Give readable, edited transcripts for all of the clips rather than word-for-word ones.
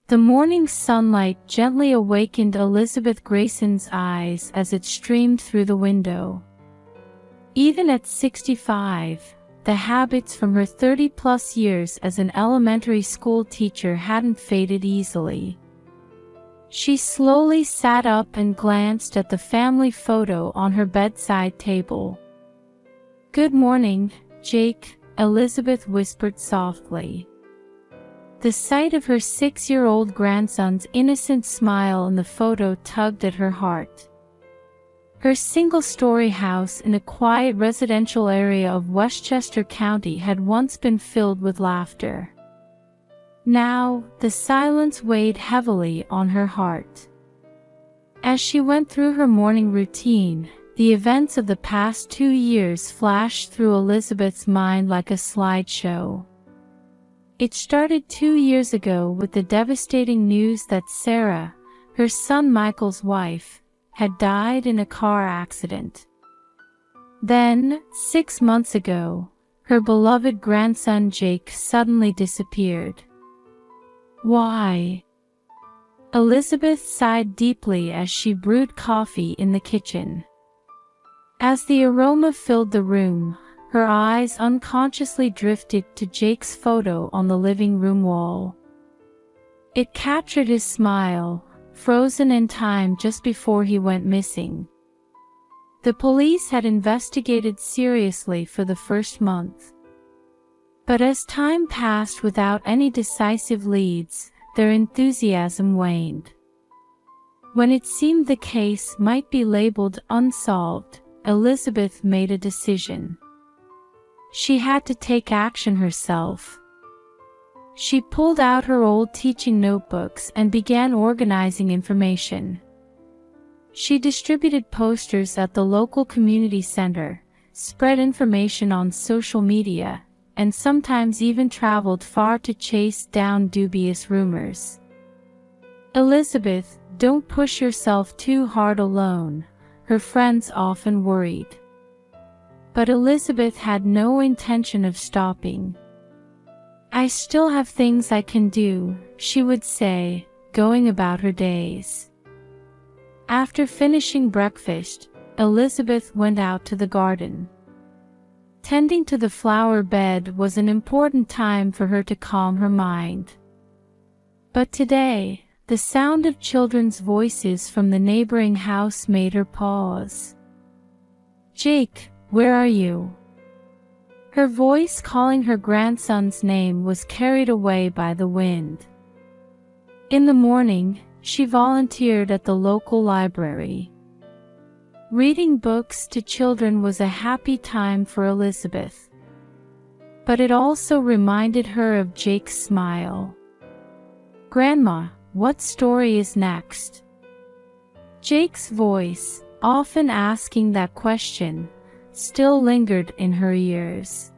The morning sunlight gently awakened Elizabeth Grayson's eyes as it streamed through the window. Even at 65, the habits from her 30-plus years as an elementary school teacher hadn't faded easily. She slowly sat up and glanced at the family photo on her bedside table. "Good morning, Jake," Elizabeth whispered softly. The sight of her 6-year-old grandson's innocent smile in the photo tugged at her heart. Her single-story house in a quiet residential area of Westchester County had once been filled with laughter. Now, the silence weighed heavily on her heart. As she went through her morning routine, the events of the past 2 years flashed through Elizabeth's mind like a slideshow. It started 2 years ago with the devastating news that Sarah, her son Michael's wife, had died in a car accident. Then, 6 months ago, her beloved grandson Jake suddenly disappeared. Why? Elizabeth sighed deeply as she brewed coffee in the kitchen. As the aroma filled the room, her eyes unconsciously drifted to Jake's photo on the living room wall. It captured his smile, frozen in time just before he went missing. The police had investigated seriously for the first month. But as time passed without any decisive leads, their enthusiasm waned. When it seemed the case might be labeled unsolved, Elizabeth made a decision. She had to take action herself. She pulled out her old teaching notebooks and began organizing information. She distributed posters at the local community center, spread information on social media, and sometimes even traveled far to chase down dubious rumors. "Elizabeth, don't push yourself too hard alone," her friends often worried. But Elizabeth had no intention of stopping. "I still have things I can do," she would say, going about her days. After finishing breakfast, Elizabeth went out to the garden. Tending to the flower bed was an important time for her to calm her mind. But today, the sound of children's voices from the neighboring house made her pause. "Jake, where are you?" Her voice calling her grandson's name was carried away by the wind. In the morning, she volunteered at the local library. Reading books to children was a happy time for Elizabeth. But it also reminded her of Jake's smile. "Grandma, what story is next?" Jake's voice, often asking that question, still lingered in her ears.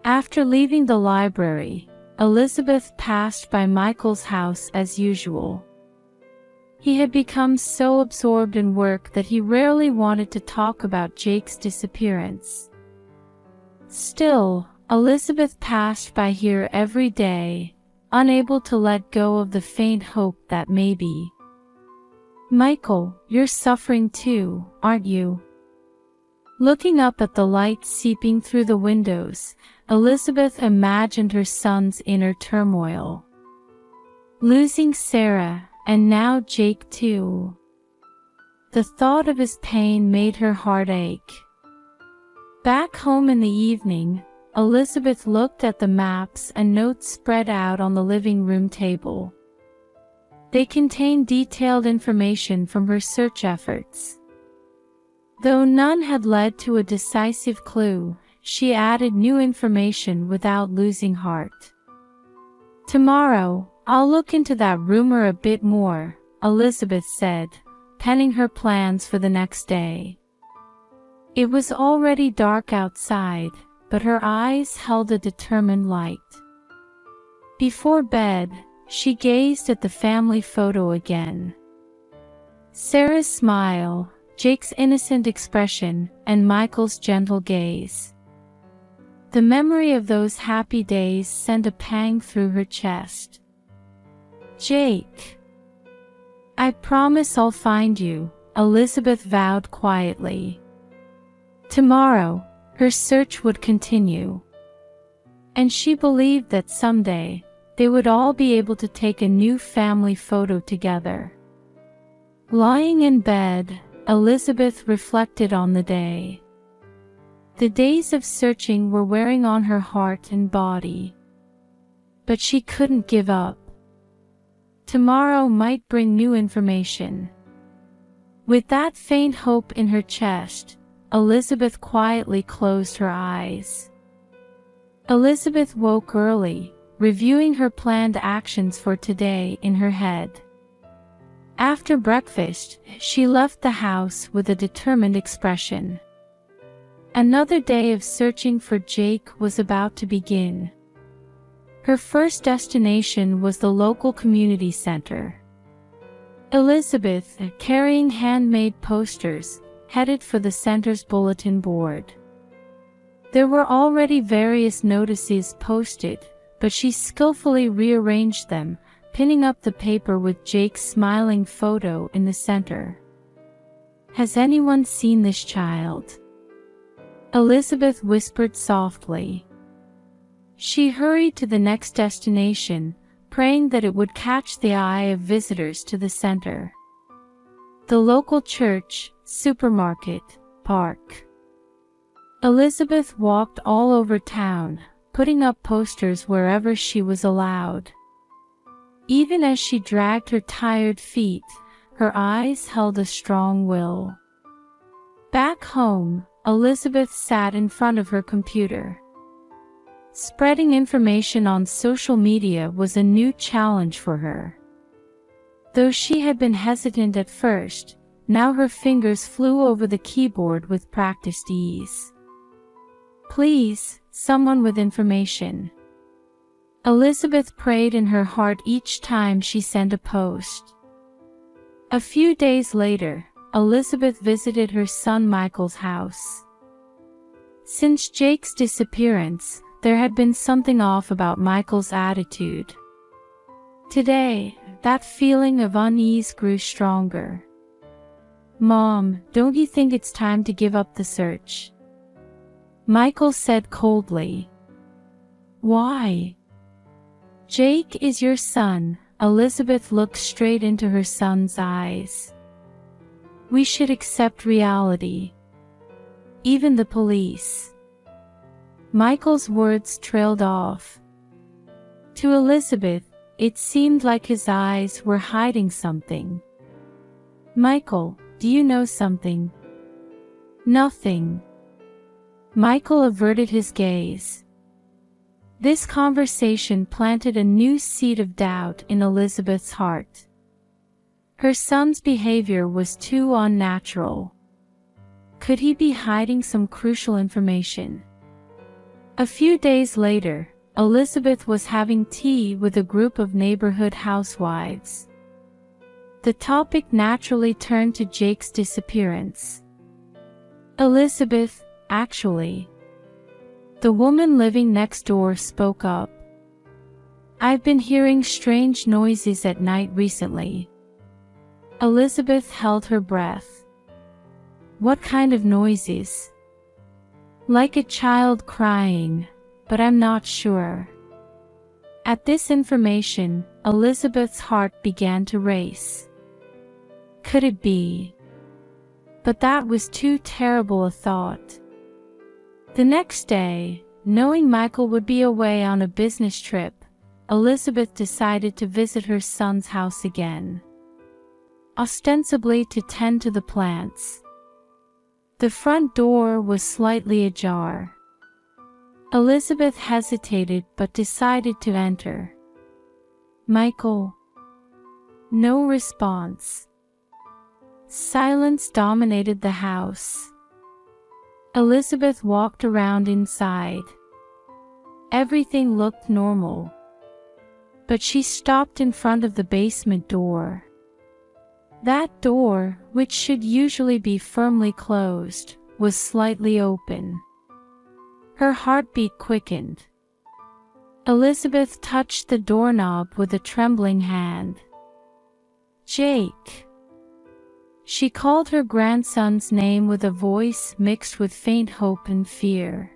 After leaving the library, Elizabeth passed by Michael's house as usual. He had become so absorbed in work that he rarely wanted to talk about Jake's disappearance. Still, Elizabeth passed by here every day, unable to let go of the faint hope that maybe. "Michael, you're suffering too, aren't you?" Looking up at the light seeping through the windows, Elizabeth imagined her son's inner turmoil. Losing Sarah, and now Jake too. The thought of his pain made her heart ache. Back home in the evening, Elizabeth looked at the maps and notes spread out on the living room table. They contained detailed information from her search efforts. Though none had led to a decisive clue, she added new information without losing heart. "Tomorrow, I'll look into that rumor a bit more," Elizabeth said, penning her plans for the next day. It was already dark outside, but her eyes held a determined light. Before bed, she gazed at the family photo again. Sarah's smile, Jake's innocent expression, and Michael's gentle gaze. The memory of those happy days sent a pang through her chest. Jake. I promise I'll find you, Elizabeth vowed quietly. Tomorrow, her search would continue. And she believed that someday, they would all be able to take a new family photo together. Lying in bed, Elizabeth reflected on the day. The days of searching were wearing on her heart and body. But she couldn't give up. Tomorrow might bring new information. With that faint hope in her chest, Elizabeth quietly closed her eyes. Elizabeth woke early, reviewing her planned actions for today in her head. After breakfast, she left the house with a determined expression. Another day of searching for Jake was about to begin. Her first destination was the local community center. Elizabeth, carrying handmade posters, headed for the center's bulletin board. There were already various notices posted, but she skillfully rearranged them, pinning up the paper with Jake's smiling photo in the center. Has anyone seen this child? Elizabeth whispered softly. She hurried to the next destination, praying that it would catch the eye of visitors to the center. The local church, supermarket, park. Elizabeth walked all over town, putting up posters wherever she was allowed. Even as she dragged her tired feet, her eyes held a strong will. Back home, Elizabeth sat in front of her computer. Spreading information on social media was a new challenge for her. Though she had been hesitant at first, now her fingers flew over the keyboard with practiced ease. Please, someone with information. Elizabeth prayed in her heart each time she sent a post. A few days later, Elizabeth visited her son Michael's house. Since Jake's disappearance, there had been something off about Michael's attitude. Today, that feeling of unease grew stronger. Mom, don't you think it's time to give up the search? Michael said coldly. Why? Jake is your son. Elizabeth looked straight into her son's eyes. We should accept reality. Even the police. Michael's words trailed off. To Elizabeth, it seemed like his eyes were hiding something. Michael, do you know something? Nothing. Michael averted his gaze. This conversation planted a new seed of doubt in Elizabeth's heart. Her son's behavior was too unnatural. Could he be hiding some crucial information? A few days later, Elizabeth was having tea with a group of neighborhood housewives. The topic naturally turned to Jake's disappearance. Elizabeth, actually. The woman living next door spoke up. I've been hearing strange noises at night recently. Elizabeth held her breath. What kind of noises? Like a child crying, but I'm not sure. At this information, Elizabeth's heart began to race. Could it be? But that was too terrible a thought. The next day, knowing Michael would be away on a business trip, Elizabeth decided to visit her son's house again. Ostensibly to tend to the plants. The front door was slightly ajar. Elizabeth hesitated but decided to enter. Michael. No response. Silence dominated the house. Elizabeth walked around inside. Everything looked normal. But she stopped in front of the basement door. That door, which should usually be firmly closed, was slightly open. Her heartbeat quickened. Elizabeth touched the doorknob with a trembling hand. "Jake." She called her grandson's name with a voice mixed with faint hope and fear.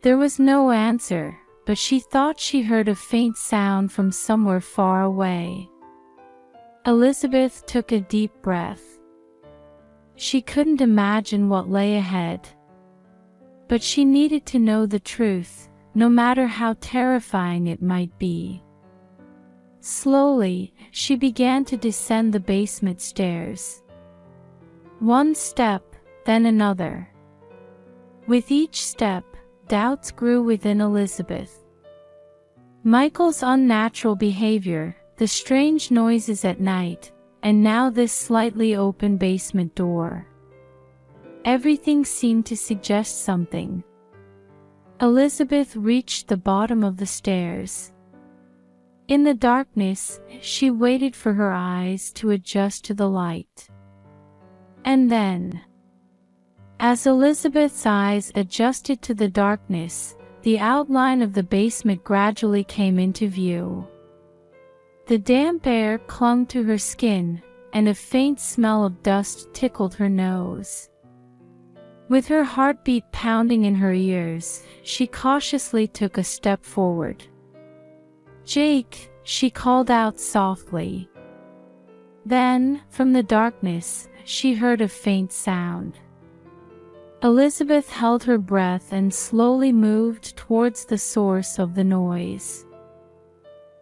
There was no answer, but she thought she heard a faint sound from somewhere far away. Elizabeth took a deep breath. She couldn't imagine what lay ahead. But she needed to know the truth, no matter how terrifying it might be. Slowly, she began to descend the basement stairs. One step, then another. With each step, doubts grew within Elizabeth. Michael's unnatural behavior, the strange noises at night, and now this slightly open basement door. Everything seemed to suggest something. Elizabeth reached the bottom of the stairs. In the darkness, she waited for her eyes to adjust to the light. And then, as Elizabeth's eyes adjusted to the darkness, the outline of the basement gradually came into view. The damp air clung to her skin, and a faint smell of dust tickled her nose. With her heartbeat pounding in her ears, she cautiously took a step forward. "Jake," she called out softly. Then, from the darkness, she heard a faint sound. Elizabeth held her breath and slowly moved towards the source of the noise.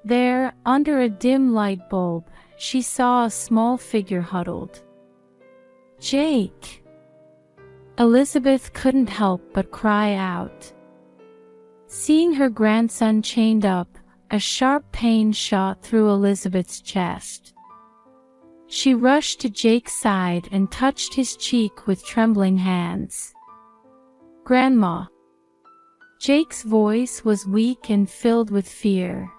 There, under a dim light bulb, she saw a small figure huddled. "Jake!" Elizabeth couldn't help but cry out. Seeing her grandson chained up, a sharp pain shot through Elizabeth's chest. She rushed to Jake's side and touched his cheek with trembling hands. "Grandma." Jake's voice was weak and filled with fear.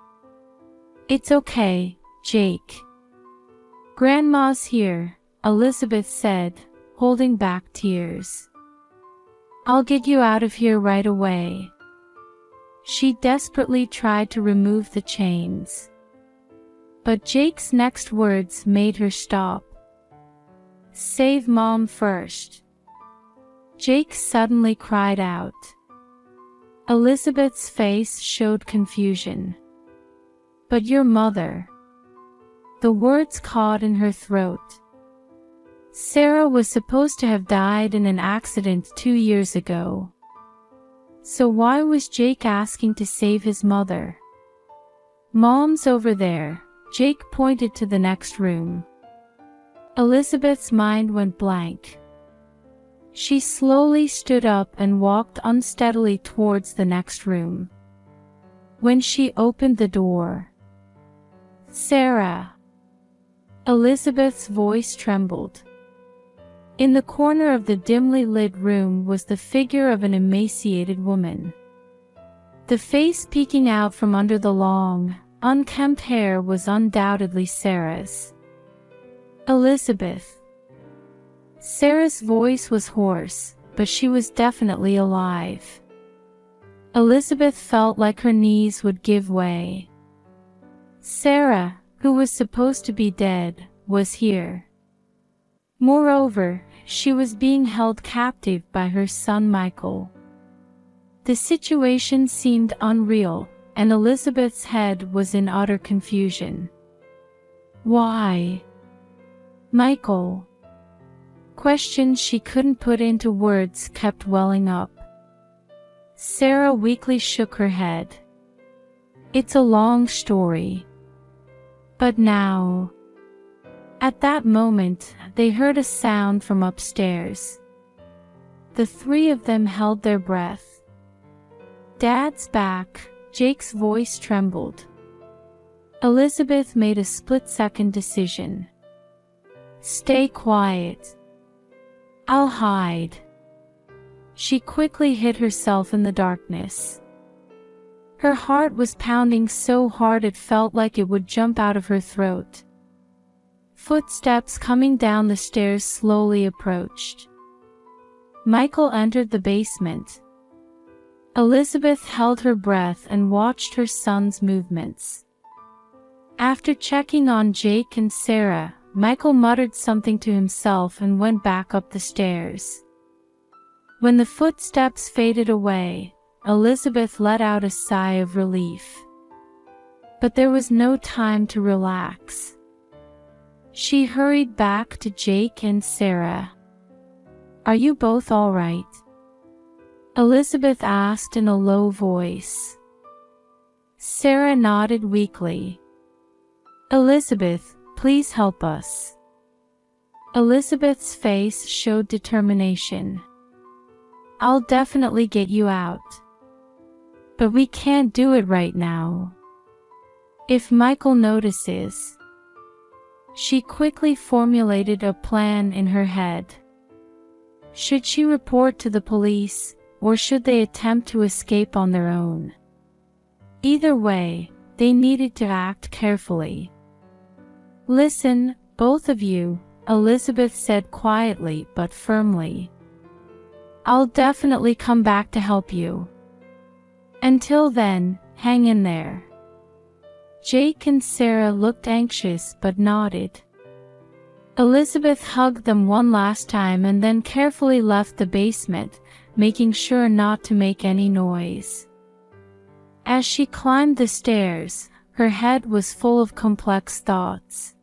"It's okay, Jake. Grandma's here," Elizabeth said, holding back tears. "I'll get you out of here right away." She desperately tried to remove the chains. But Jake's next words made her stop. "Save Mom first." Jake suddenly cried out. Elizabeth's face showed confusion. "But your mother." The words caught in her throat. Sarah was supposed to have died in an accident 2 years ago. So why was Jake asking to save his mother? "Mom's over there." Jake pointed to the next room. Elizabeth's mind went blank. She slowly stood up and walked unsteadily towards the next room. When she opened the door, "Sarah!" Elizabeth's voice trembled. In the corner of the dimly lit room was the figure of an emaciated woman. The face peeking out from under the long, unkempt hair was undoubtedly Sarah's. "Elizabeth." Sarah's voice was hoarse, but she was definitely alive. Elizabeth felt like her knees would give way. Sarah, who was supposed to be dead, was here. Moreover, she was being held captive by her son Michael. The situation seemed unreal, and Elizabeth's head was in utter confusion. Why? Michael? Questions she couldn't put into words kept welling up. Sarah weakly shook her head. "It's a long story. But now..." At that moment, they heard a sound from upstairs. The three of them held their breath. "Dad's back," Jake's voice trembled. Elizabeth made a split-second decision. "Stay quiet. I'll hide." She quickly hid herself in the darkness. Her heart was pounding so hard it felt like it would jump out of her throat. Footsteps coming down the stairs slowly approached. Michael entered the basement. Elizabeth held her breath and watched her son's movements. After checking on Jake and Sarah, Michael muttered something to himself and went back up the stairs. When the footsteps faded away, Elizabeth let out a sigh of relief. But there was no time to relax. She hurried back to Jake and Sarah. "Are you both all right?" Elizabeth asked in a low voice. Sarah nodded weakly. "Elizabeth, please help us." Elizabeth's face showed determination. "I'll definitely get you out. But we can't do it right now. If Michael notices." She quickly formulated a plan in her head. Should she report to the police, or should they attempt to escape on their own? Either way, they needed to act carefully. "Listen, both of you," Elizabeth said quietly but firmly. "I'll definitely come back to help you. Until then, hang in there." Jake and Sarah looked anxious but nodded. Elizabeth hugged them one last time and then carefully left the basement, making sure not to make any noise. As she climbed the stairs, her head was full of complex thoughts.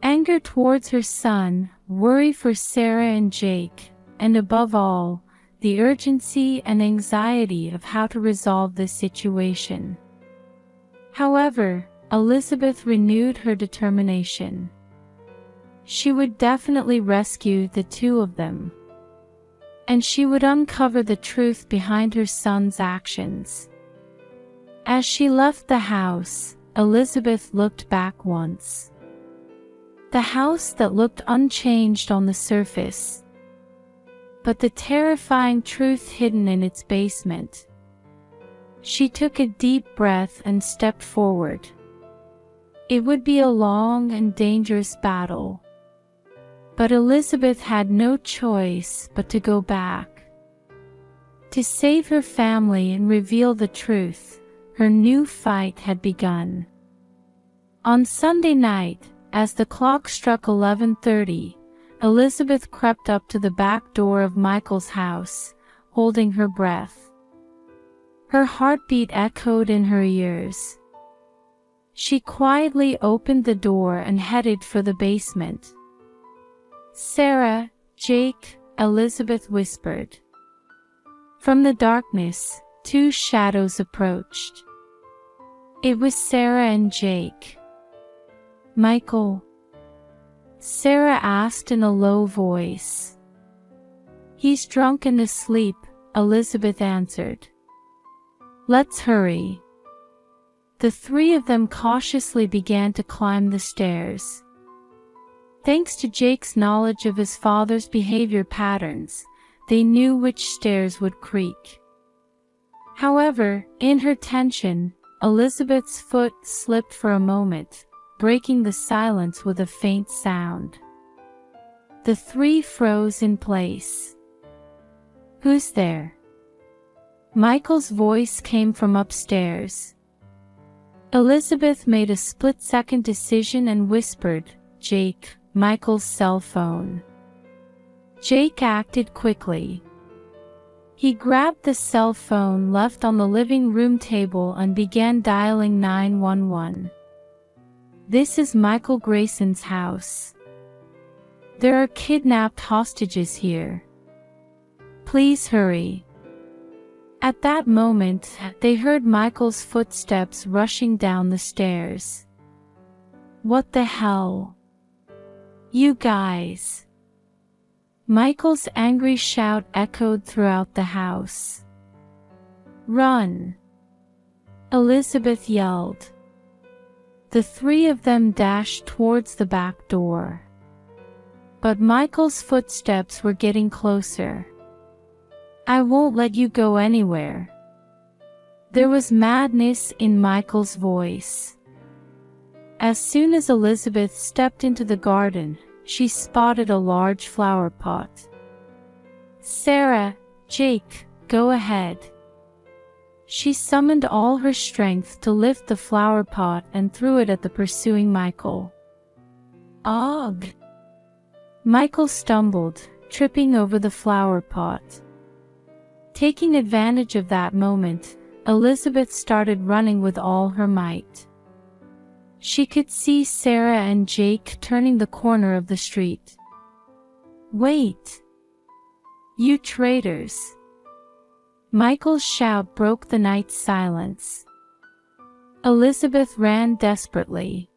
Anger towards her son, worry for Sarah and Jake, and above all, the urgency and anxiety of how to resolve this situation. However, Elizabeth renewed her determination. She would definitely rescue the two of them. And she would uncover the truth behind her son's actions. As she left the house, Elizabeth looked back once. The house that looked unchanged on the surface, but the terrifying truth hidden in its basement. She took a deep breath and stepped forward. It would be a long and dangerous battle. But Elizabeth had no choice but to go back. To save her family and reveal the truth, her new fight had begun. On Sunday night, as the clock struck 11:30, Elizabeth crept up to the back door of Michael's house, holding her breath. Her heartbeat echoed in her ears. She quietly opened the door and headed for the basement. "Sarah, Jake," Elizabeth whispered. From the darkness, two shadows approached. It was Sarah and Jake. "Michael?" Sarah asked in a low voice. "He's drunk and asleep," Elizabeth answered. "Let's hurry." The three of them cautiously began to climb the stairs. Thanks to Jake's knowledge of his father's behavior patterns, they knew which stairs would creak. However, in her tension, Elizabeth's foot slipped for a moment, breaking the silence with a faint sound. The three froze in place. "Who's there?" Michael's voice came from upstairs. Elizabeth made a split-second decision and whispered, "Jake," Michael's cell phone. Jake acted quickly. He grabbed the cell phone left on the living room table and began dialing 911. "This is Michael Grayson's house. There are kidnapped hostages here. Please hurry." At that moment, they heard Michael's footsteps rushing down the stairs. "What the hell? You guys!" Michael's angry shout echoed throughout the house. "Run!" Elizabeth yelled. The three of them dashed towards the back door. But Michael's footsteps were getting closer. "I won't let you go anywhere." There was madness in Michael's voice. As soon as Elizabeth stepped into the garden, she spotted a large flower pot. "Sarah, Jake, go ahead. She summoned all her strength to lift the flower pot and threw it at the pursuing Michael. Ugh! Michael stumbled, tripping over the flower pot. Taking advantage of that moment, Elizabeth started running with all her might. She could see Sarah and Jake turning the corner of the street. "Wait! You traitors!" Michael's shout broke the night's silence. Elizabeth ran desperately.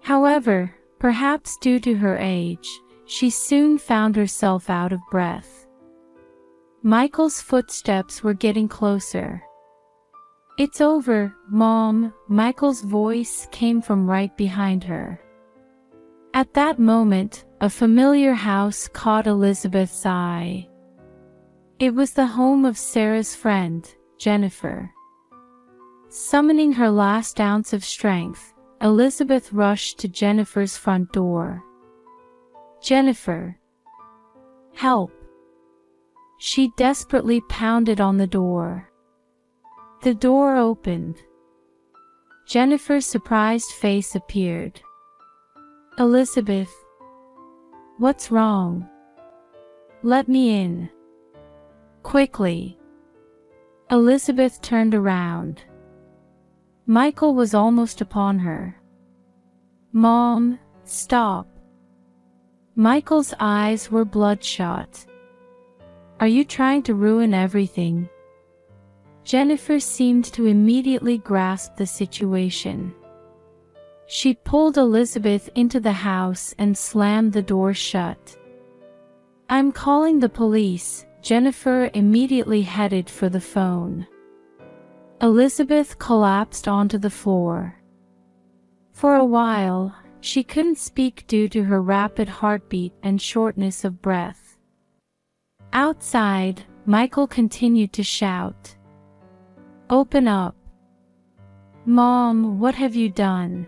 However, perhaps due to her age, she soon found herself out of breath. Michael's footsteps were getting closer. "It's over, Mom," Michael's voice came from right behind her. At that moment, a familiar house caught Elizabeth's eye. It was the home of Sarah's friend, Jennifer. Summoning her last ounce of strength, Elizabeth rushed to Jennifer's front door. "Jennifer! Help!" She desperately pounded on the door. The door opened. Jennifer's surprised face appeared. "Elizabeth! What's wrong? Let me in. Quickly!" Elizabeth turned around. Michael was almost upon her. "Mom, stop!" Michael's eyes were bloodshot. "Are you trying to ruin everything?" Jennifer seemed to immediately grasp the situation. She pulled Elizabeth into the house and slammed the door shut. "I'm calling the police." Jennifer immediately headed for the phone. Elizabeth collapsed onto the floor. For a while, she couldn't speak due to her rapid heartbeat and shortness of breath. Outside, Michael continued to shout, "Open up! Mom, what have you done?"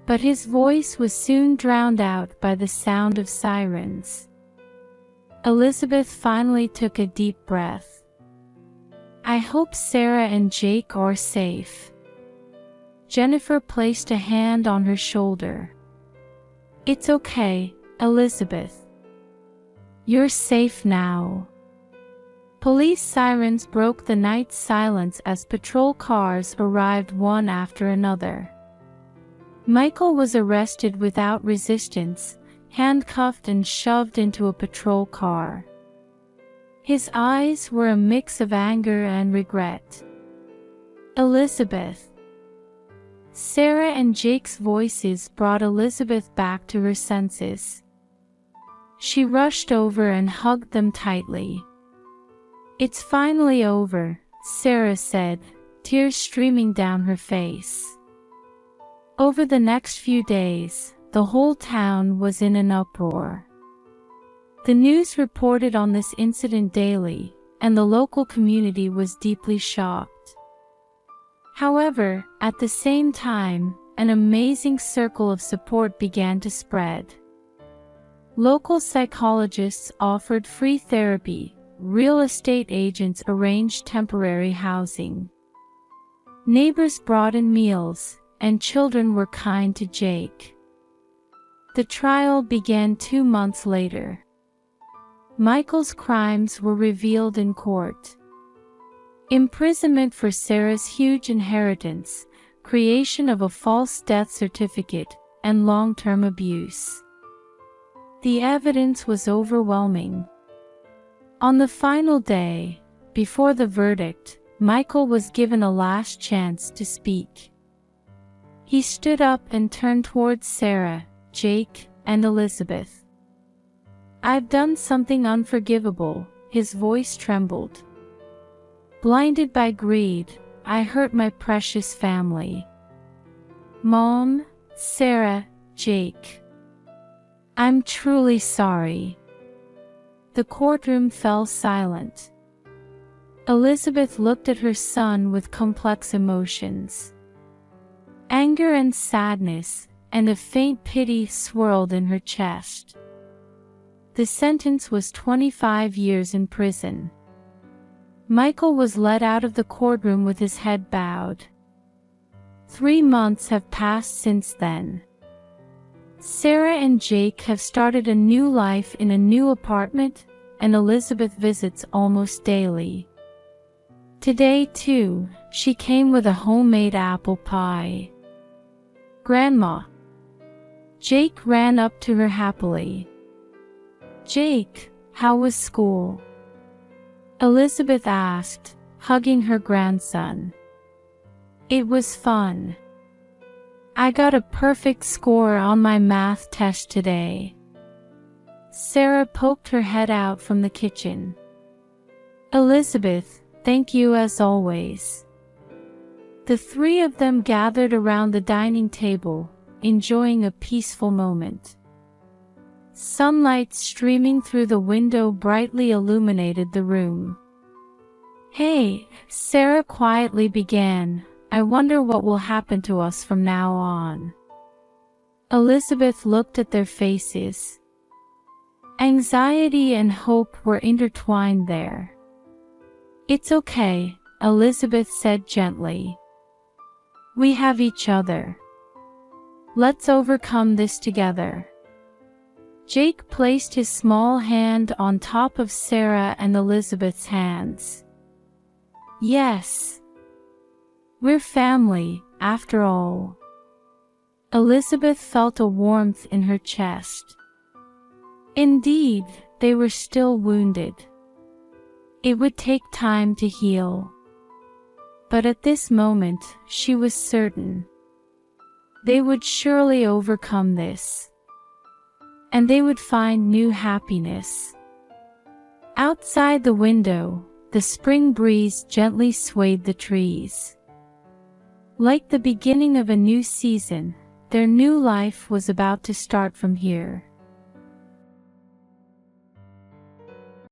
But his voice was soon drowned out by the sound of sirens. Elizabeth finally took a deep breath. "I hope Sarah and Jake are safe." Jennifer placed a hand on her shoulder. "It's okay, Elizabeth. You're safe now." Police sirens broke the night's silence as patrol cars arrived one after another. Michael was arrested without resistance, handcuffed and shoved into a patrol car. His eyes were a mix of anger and regret. "Elizabeth!" Sarah and Jake's voices brought Elizabeth back to her senses. She rushed over and hugged them tightly. "It's finally over," Sarah said, tears streaming down her face. Over the next few days, the whole town was in an uproar. The news reported on this incident daily, and the local community was deeply shocked. However, at the same time, an amazing circle of support began to spread. Local psychologists offered free therapy, real estate agents arranged temporary housing. Neighbors brought in meals, and children were kind to Jake. The trial began 2 months later. Michael's crimes were revealed in court. Imprisonment for Sarah's huge inheritance, creation of a false death certificate, and long-term abuse. The evidence was overwhelming. On the final day, before the verdict, Michael was given a last chance to speak. He stood up and turned towards Sarah, Jake, and Elizabeth. "I've done something unforgivable," his voice trembled. "Blinded by greed, I hurt my precious family. Mom, Sarah, Jake. I'm truly sorry." The courtroom fell silent. Elizabeth looked at her son with complex emotions. Anger and sadness, and a faint pity swirled in her chest. The sentence was 25 years in prison. Michael was led out of the courtroom with his head bowed. 3 months have passed since then. Sarah and Jake have started a new life in a new apartment, and Elizabeth visits almost daily. Today, too, she came with a homemade apple pie. "Grandma." Jake ran up to her happily. "Jake, how was school?" Elizabeth asked, hugging her grandson. "It was fun. I got a perfect score on my math test today." Sarah poked her head out from the kitchen. "Elizabeth, thank you as always." The three of them gathered around the dining table, enjoying a peaceful moment. Sunlight streaming through the window brightly illuminated the room. "Hey," Sarah quietly began, "I wonder what will happen to us from now on." Elizabeth looked at their faces. Anxiety and hope were intertwined there. "It's okay," Elizabeth said gently. "We have each other. Let's overcome this together." Jake placed his small hand on top of Sarah and Elizabeth's hands. "Yes. We're family, after all." Elizabeth felt a warmth in her chest. Indeed, they were still wounded. It would take time to heal. But at this moment, she was certain. They would surely overcome this. And they would find new happiness. Outside the window, the spring breeze gently swayed the trees. Like the beginning of a new season, their new life was about to start from here.